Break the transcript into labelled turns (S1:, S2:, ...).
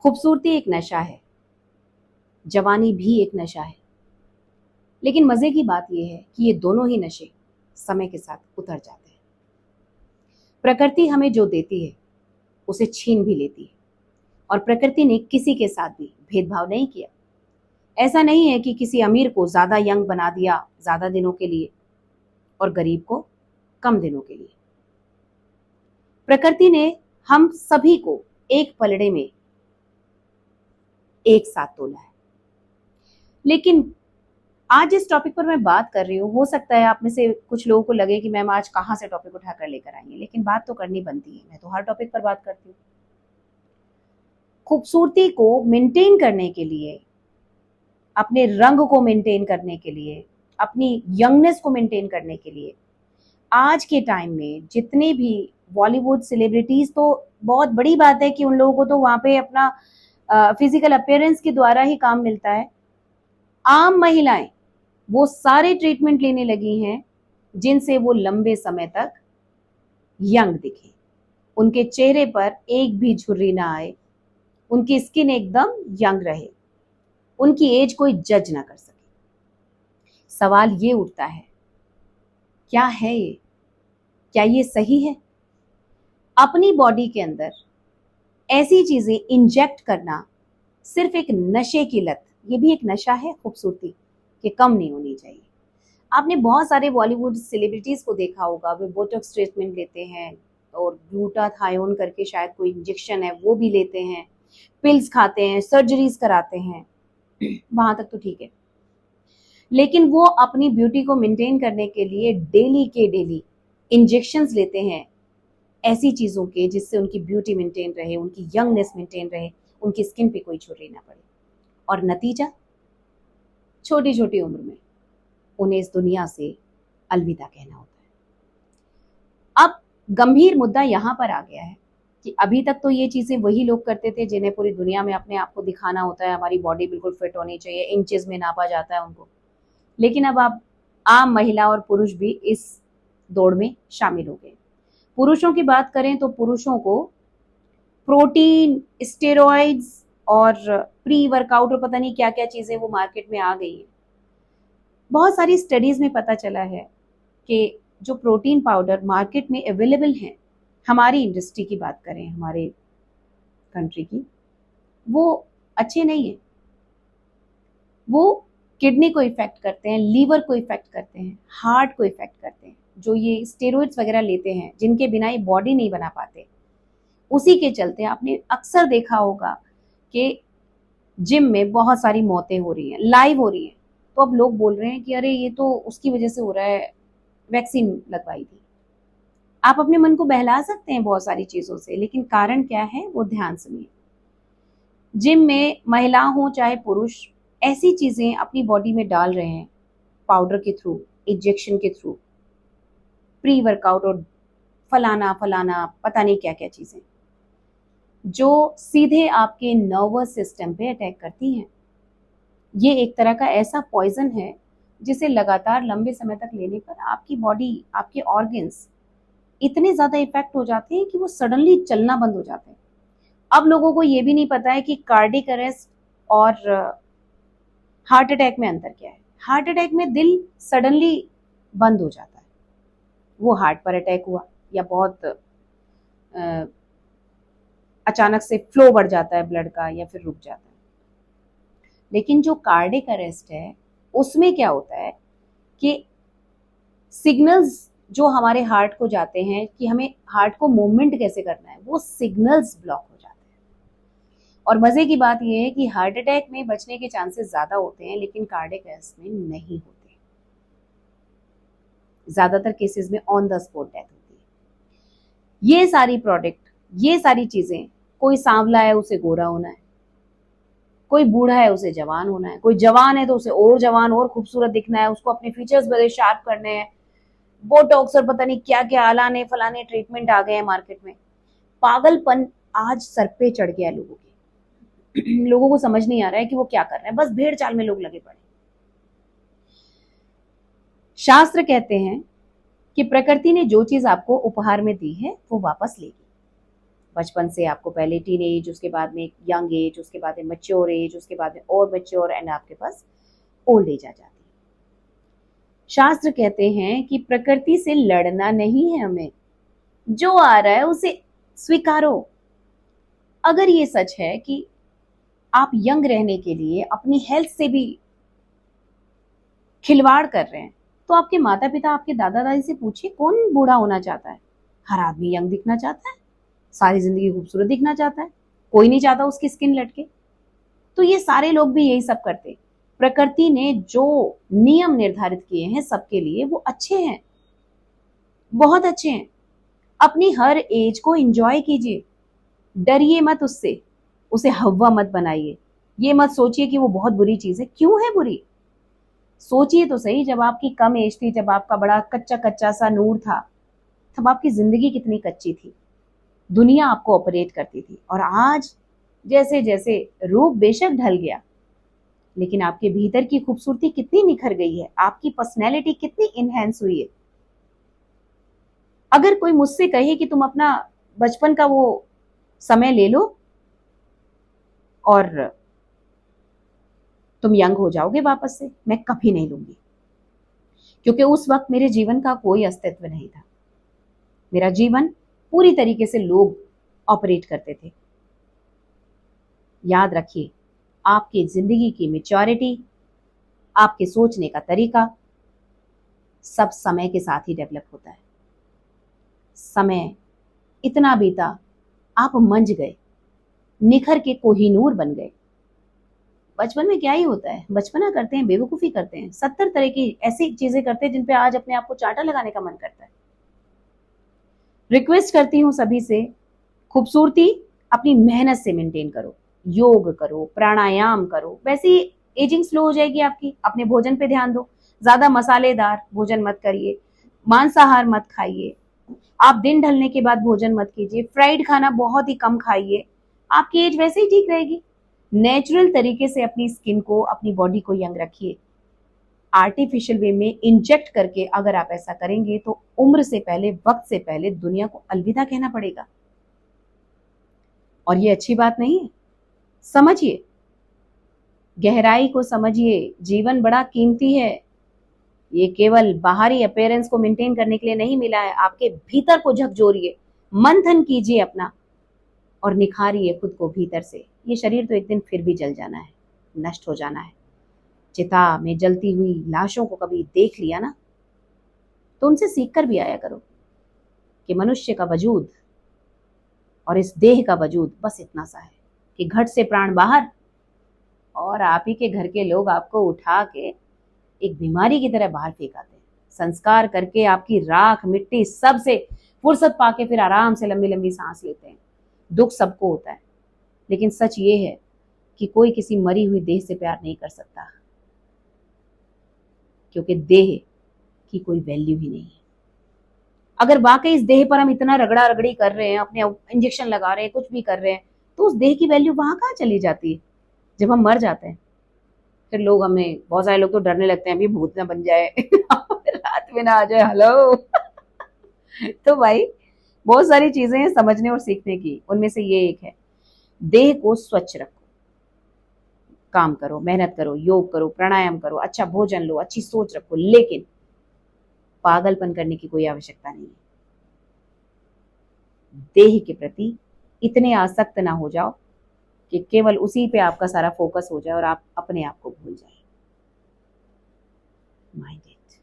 S1: खूबसूरती एक नशा है, जवानी भी एक नशा है। लेकिन मजे की बात यह है कि ये दोनों ही नशे समय के साथ उतर जाते हैं। प्रकृति हमें जो देती है उसे छीन भी लेती है, और प्रकृति ने किसी के साथ भी भेदभाव नहीं किया। ऐसा नहीं है कि किसी अमीर को ज्यादा यंग बना दिया ज्यादा दिनों के लिए और गरीब को कम दिनों के लिए। प्रकृति ने हम सभी को एक पलड़े में एक साथ तोला है। लेकिन आज इस टॉपिक पर मैं बात कर रही हूँ, हो सकता है आप में से कुछ लोगों को लगे कि मैम आज कहाँ से टॉपिक उठाकर लेकर आई है, लेकिन बात तो करनी बनती है। मैं तो हर टॉपिक पर बात करती हूँ। खूबसूरती को मेंटेन करने के लिए, अपने रंग को मेंटेन करने के लिए, अपनी यंगनेस को मेंटेन करने के लिए आज के टाइम में जितने भी बॉलीवुड सेलिब्रिटीज, तो बहुत बड़ी बात है कि उन लोगों को तो वहां पे अपना फिजिकल अपीयरेंस के द्वारा ही काम मिलता है। आम महिलाएं वो सारे ट्रीटमेंट लेने लगी हैं जिनसे वो लंबे समय तक यंग दिखे, उनके चेहरे पर एक भी झुर्री ना आए, उनकी स्किन एकदम यंग रहे, उनकी एज कोई जज ना कर सके। सवाल ये उठता है, क्या है ये? क्या ये सही है? अपनी बॉडी के अंदर ऐसी चीजें इंजेक्ट करना सिर्फ एक नशे की लत, ये भी एक नशा है खूबसूरती कि कम नहीं होनी चाहिए। आपने बहुत सारे बॉलीवुड सेलिब्रिटीज को देखा होगा, वे बोटॉक्स ट्रीटमेंट लेते हैं और ग्लूटाथायोन करके शायद कोई इंजेक्शन है वो भी लेते हैं, पिल्स खाते हैं, सर्जरीज कराते हैं, वहां तक तो ठीक है। लेकिन वो अपनी ब्यूटी को मेंटेन करने के लिए डेली के डेली इंजेक्शंस लेते हैं ऐसी चीजों के जिससे उनकी ब्यूटी मेंटेन रहे, उनकी यंगनेस मेंटेन रहे, उनकी स्किन पे कोई छुरी ना पड़े। और नतीजा, छोटी छोटी उम्र में उन्हें इस दुनिया से अलविदा कहना होता है। अब गंभीर मुद्दा यहाँ पर आ गया है कि अभी तक तो ये चीजें वही लोग करते थे जिन्हें पूरी दुनिया में अपने आप को दिखाना होता है, हमारी बॉडी बिल्कुल फिट होनी चाहिए, इंचेस में नापा जाता है उनको। लेकिन अब आप आम महिला और पुरुष भी इस दौड़ में शामिल हो गए। पुरुषों की बात करें तो पुरुषों को प्रोटीन, स्टेरॉइड्स और प्री वर्कआउट और पता नहीं क्या क्या चीजें वो मार्केट में आ गई है। बहुत सारी स्टडीज में पता चला है कि जो प्रोटीन पाउडर मार्केट में अवेलेबल हैं, हमारी इंडस्ट्री की बात करें, हमारे कंट्री की, वो अच्छे नहीं है। वो किडनी को इफेक्ट करते हैं, लीवर को इफेक्ट करते हैं, हार्ट को इफेक्ट करते हैं। जो ये स्टेरॉइड्स वगैरह लेते हैं जिनके बिना ये बॉडी नहीं बना पाते, उसी के चलते आपने अक्सर देखा होगा कि जिम में बहुत सारी मौतें हो रही हैं, लाइव हो रही हैं। तो अब लोग बोल रहे हैं कि अरे ये तो उसकी वजह से हो रहा है, वैक्सीन लगवाई थी। आप अपने मन को बहला सकते हैं बहुत सारी चीजों से, लेकिन कारण क्या है वो ध्यान सुनिए। जिम में महिला हो चाहे पुरुष, ऐसी चीजें अपनी बॉडी में डाल रहे हैं पाउडर के थ्रू, इंजेक्शन के थ्रू, प्री वर्कआउट और फलाना फलाना पता नहीं क्या क्या चीजें, जो सीधे आपके नर्वस सिस्टम पे अटैक करती हैं। ये एक तरह का ऐसा पॉइजन है जिसे लगातार लंबे समय तक लेने पर आपकी बॉडी, आपके ऑर्गन्स इतने ज्यादा इफेक्ट हो जाते हैं कि वो सडनली चलना बंद हो जाते हैं। अब लोगों को ये भी नहीं पता है कि कार्डियक अरेस्ट और हार्ट अटैक में अंतर क्या है। हार्ट अटैक में दिल सडनली बंद हो जाता है, वो हार्ट पर अटैक हुआ या बहुत अचानक से फ्लो बढ़ जाता है ब्लड का या फिर रुक जाता है। लेकिन जो कार्डियक अरेस्ट है उसमें क्या होता है कि सिग्नल्स जो हमारे हार्ट को जाते हैं कि हमें हार्ट को मूवमेंट कैसे करना है, वो सिग्नल्स ब्लॉक हो जाते हैं। और मजे की बात यह है कि हार्ट अटैक में बचने के चांसेस ज्यादा होते हैं, लेकिन कार्डियक अरेस्ट में नहीं होते। ज्यादातर केसेस में ऑन द स्पॉट डेथ होती है। ये सारी प्रोडक्ट, ये सारी चीजें, कोई सांवला है उसे गोरा होना है, कोई बूढ़ा है उसे जवान होना है, कोई जवान है तो उसे और जवान और खूबसूरत दिखना है, उसको अपने फीचर्स बड़े शार्प करने हैं, बोटॉक्स और पता नहीं क्या क्या आलाने फलाने ट्रीटमेंट आ गए हैं मार्केट में। पागलपन आज सर पे चढ़ गया है लोगों के। लोगों को समझ नहीं आ रहा है कि वो क्या कर रहे हैं, बस भेड़ चाल में लोग लगे पड़े। शास्त्र कहते हैं कि प्रकृति ने जो चीज आपको उपहार में दी है वो वापस लेगी। बचपन से आपको पहले टीन एज, उसके बाद में यंग एज, उसके बाद में मैच्योर एज, उसके बाद में और मैच्योर, एंड आपके पास ओल्ड एज आ जाती है। शास्त्र कहते हैं कि प्रकृति से लड़ना नहीं है हमें, जो आ रहा है उसे स्वीकारो। अगर ये सच है कि आप यंग रहने के लिए अपनी हेल्थ से भी खिलवाड़ कर रहे हैं, तो आपके माता पिता, आपके दादा दादी से पूछिए, कौन बूढ़ा होना चाहता है? हर आदमी यंग दिखना चाहता है, सारी जिंदगी खूबसूरत दिखना चाहता है, कोई नहीं चाहता उसकी स्किन लटके। तो ये सारे लोग भी यही सब करते। प्रकृति ने जो नियम निर्धारित किए हैं सबके लिए, वो अच्छे हैं, बहुत अच्छे हैं। अपनी हर एज को एंजॉय कीजिए, डरिए मत उससे, उसे हव्वा मत बनाइए। ये मत सोचिए कि वो बहुत बुरी चीज है। क्यों है बुरी? सोचिए तो सही, जब आपकी कम एज थी, जब आपका बड़ा कच्चा कच्चा सा नूर था, तब आपकी जिंदगी कितनी कच्ची थी, दुनिया आपको ऑपरेट करती थी। और आज जैसे जैसे रूप बेशक ढल गया, लेकिन आपके भीतर की खूबसूरती कितनी निखर गई है, आपकी पर्सनैलिटी कितनी इनहेंस हुई है। अगर कोई मुझसे कहे कि तुम अपना बचपन का वो समय ले लो और तुम यंग हो जाओगे वापस से, मैं कभी नहीं लूंगी, क्योंकि उस वक्त मेरे जीवन का कोई अस्तित्व नहीं था। मेरा जीवन पूरी तरीके से लोग ऑपरेट करते थे। याद रखिए, आपकी जिंदगी की मैच्योरिटी, आपके सोचने का तरीका सब समय के साथ ही डेवलप होता है। समय इतना बीता, आप मंझ गए, निखर के कोहिनूर बन गए। बचपन में क्या ही होता है, बचपना करते हैं, बेवकूफी करते हैं, 70 तरह की ऐसी चीजें करते हैं जिन पे आज अपने आप को चांटा लगाने का मन करता है। रिक्वेस्ट करती हूँ सभी से, खूबसूरती अपनी मेहनत से मेंटेन करो, योग करो, प्राणायाम करो, वैसे ही एजिंग स्लो हो जाएगी आपकी। अपने भोजन पे ध्यान दो, ज्यादा मसालेदार भोजन मत करिए, मांसाहार मत खाइए, आप दिन ढलने के बाद भोजन मत कीजिए, फ्राइड खाना बहुत ही कम खाइए, आपकी एज वैसे ही ठीक रहेगी। नेचुरल तरीके से अपनी स्किन को, अपनी बॉडी को यंग रखिए। आर्टिफिशियल वे में इंजेक्ट करके अगर आप ऐसा करेंगे तो उम्र से पहले, वक्त से पहले दुनिया को अलविदा कहना पड़ेगा, और ये अच्छी बात नहीं है। समझिए, गहराई को समझिए, जीवन बड़ा कीमती है। ये केवल बाहरी अपीयरेंस को मेंटेन करने के लिए नहीं मिला है। आपके भीतर को झकझोरिए, मंथन कीजिए अपना, और निखारिए खुद को भीतर से। ये शरीर तो एक दिन फिर भी जल जाना है, नष्ट हो जाना है। चिता में जलती हुई लाशों को कभी देख लिया ना, तो उनसे सीख कर भी आया करो कि मनुष्य का वजूद और इस देह का वजूद बस इतना सा है कि घट से प्राण बाहर, और आप ही के घर के लोग आपको उठा के एक बीमारी की तरह बाहर फेंक आते हैं। संस्कार करके आपकी राख मिट्टी सब से फुर्सत पाके फिर आराम से लंबी लंबी सांस लेते हैं। दुख सबको होता है, लेकिन सच ये है कि कोई किसी मरी हुई देह से प्यार नहीं कर सकता, क्योंकि देह की कोई वैल्यू ही नहीं है। अगर वाकई इस देह पर हम इतना रगड़ा रगड़ी कर रहे हैं, अपने इंजेक्शन लगा रहे हैं, कुछ भी कर रहे हैं, तो उस देह की वैल्यू वहां कहाँ चली जाती है जब हम मर जाते हैं? फिर लोग, हमें बहुत सारे लोग तो डरने लगते हैं, अभी भूत ना बन जाए रात में ना आ जाए। हेलो तो भाई, बहुत सारी चीजें हैं समझने और सीखने की, उनमें से ये एक है, देह को स्वच्छ रखो, काम करो, मेहनत करो, योग करो, प्राणायाम करो, अच्छा भोजन लो, अच्छी सोच रखो, लेकिन पागलपन करने की कोई आवश्यकता नहीं है। देह के प्रति इतने आसक्त ना हो जाओ कि केवल उसी पे आपका सारा फोकस हो जाए और आप अपने आप को भूल जाए। Mind it.